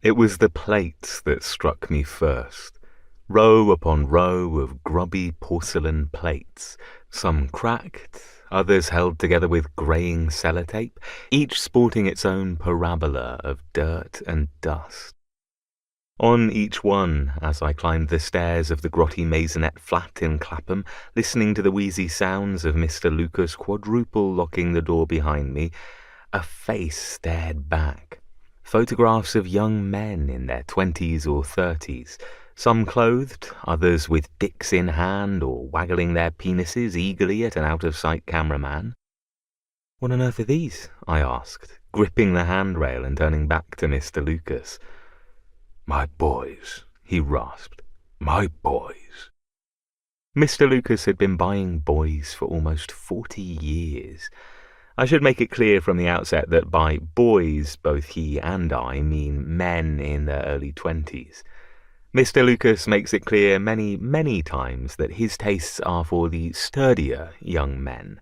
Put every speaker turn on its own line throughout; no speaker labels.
It was the plates that struck me first. Row upon row of grubby porcelain plates, some cracked, others held together with greying sellotape, each sporting its own parabola of dirt and dust. On each one, as I climbed the stairs of the grotty maisonette flat in Clapham, listening to the wheezy sounds of Mr. Lucas quadruple locking the door behind me, a face stared back. Photographs of young men in their 20s or 30s, some clothed, others with dicks in hand or waggling their penises eagerly at an out-of-sight cameraman. "What on earth are these?" I asked, gripping the handrail and turning back to Mr. Lucas.
"My boys," he rasped. "My boys."
Mr. Lucas had been buying boys for almost 40 years. I should make it clear from the outset that by boys, both he and I mean men in their early 20s. Mr. Lucas makes it clear many, many times that his tastes are for the sturdier young men,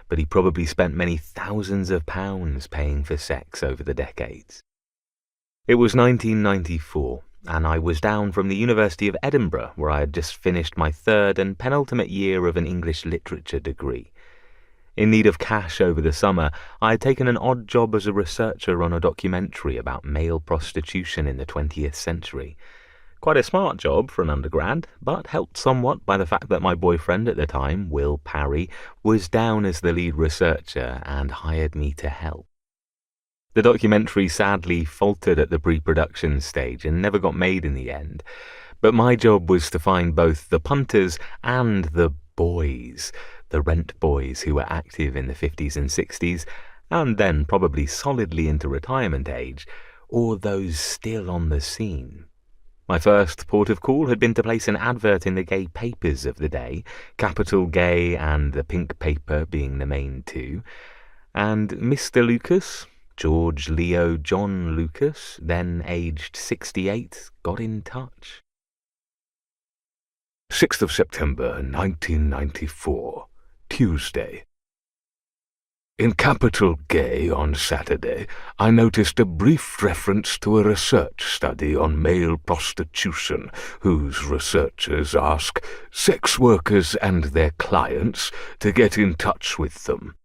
but he probably spent many thousands of pounds paying for sex over the decades. It was 1994, and I was down from the University of Edinburgh, where I had just finished my third and penultimate year of an English literature degree. In need of cash over the summer, I had taken an odd job as a researcher on a documentary about male prostitution in the 20th century. Quite a smart job for an undergrad, but helped somewhat by the fact that my boyfriend at the time, Will Parry, was down as the lead researcher and hired me to help. The documentary sadly faltered at the pre-production stage and never got made in the end, but my job was to find both the punters and the boys, the rent boys who were active in the 50s and 60s, and then probably solidly into retirement age, or those still on the scene. My first port of call had been to place an advert in the gay papers of the day, Capital Gay and the Pink Paper being the main two, and Mr. Lucas, George Leo John Lucas, then aged 68, got in touch.
6th of September, 1994. Tuesday. In Capital Gay on Saturday, I noticed a brief reference to a research study on male prostitution, whose researchers ask sex workers and their clients to get in touch with them.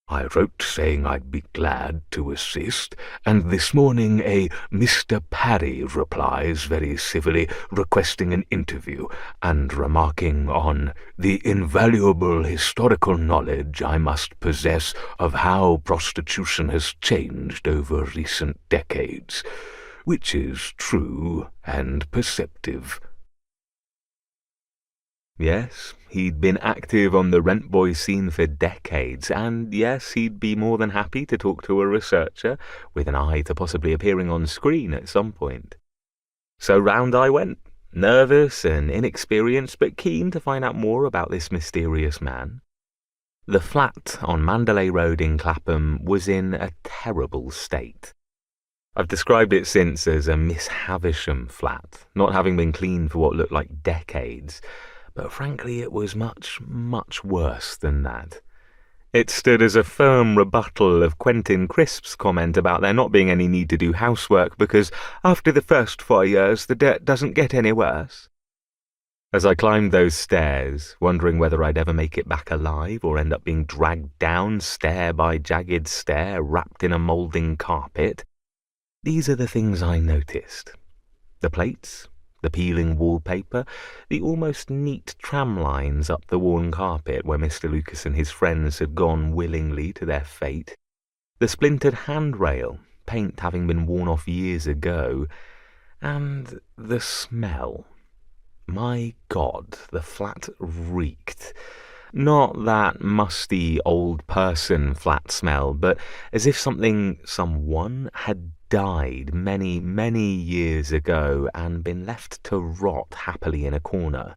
I wrote saying I'd be glad to assist, and this morning a Mr. Parry replies very civilly requesting an interview and remarking on the invaluable historical knowledge I must possess of how prostitution has changed over recent decades, which is true and perceptive.
Yes, he'd been active on the rent boy scene for decades, and yes, he'd be more than happy to talk to a researcher, with an eye to possibly appearing on screen at some point. So round I went, nervous and inexperienced, but keen to find out more about this mysterious man. The flat on Mandalay Road in Clapham was in a terrible state. I've described it since as a Miss Havisham flat, not having been cleaned for what looked like decades, but frankly it was much, much worse than that. It stood as a firm rebuttal of Quentin Crisp's comment about there not being any need to do housework because after the first 4 years the dirt doesn't get any worse. As I climbed those stairs, wondering whether I'd ever make it back alive or end up being dragged down stair by jagged stair wrapped in a moulding carpet, these are the things I noticed. The plates, the peeling wallpaper, the almost neat tram lines up the worn carpet where Mr. Lucas and his friends had gone willingly to their fate, the splintered handrail, paint having been worn off years ago, and the smell. My God, the flat reeked. Not that musty old person flat smell, but as if someone had died many, many years ago and been left to rot happily in a corner.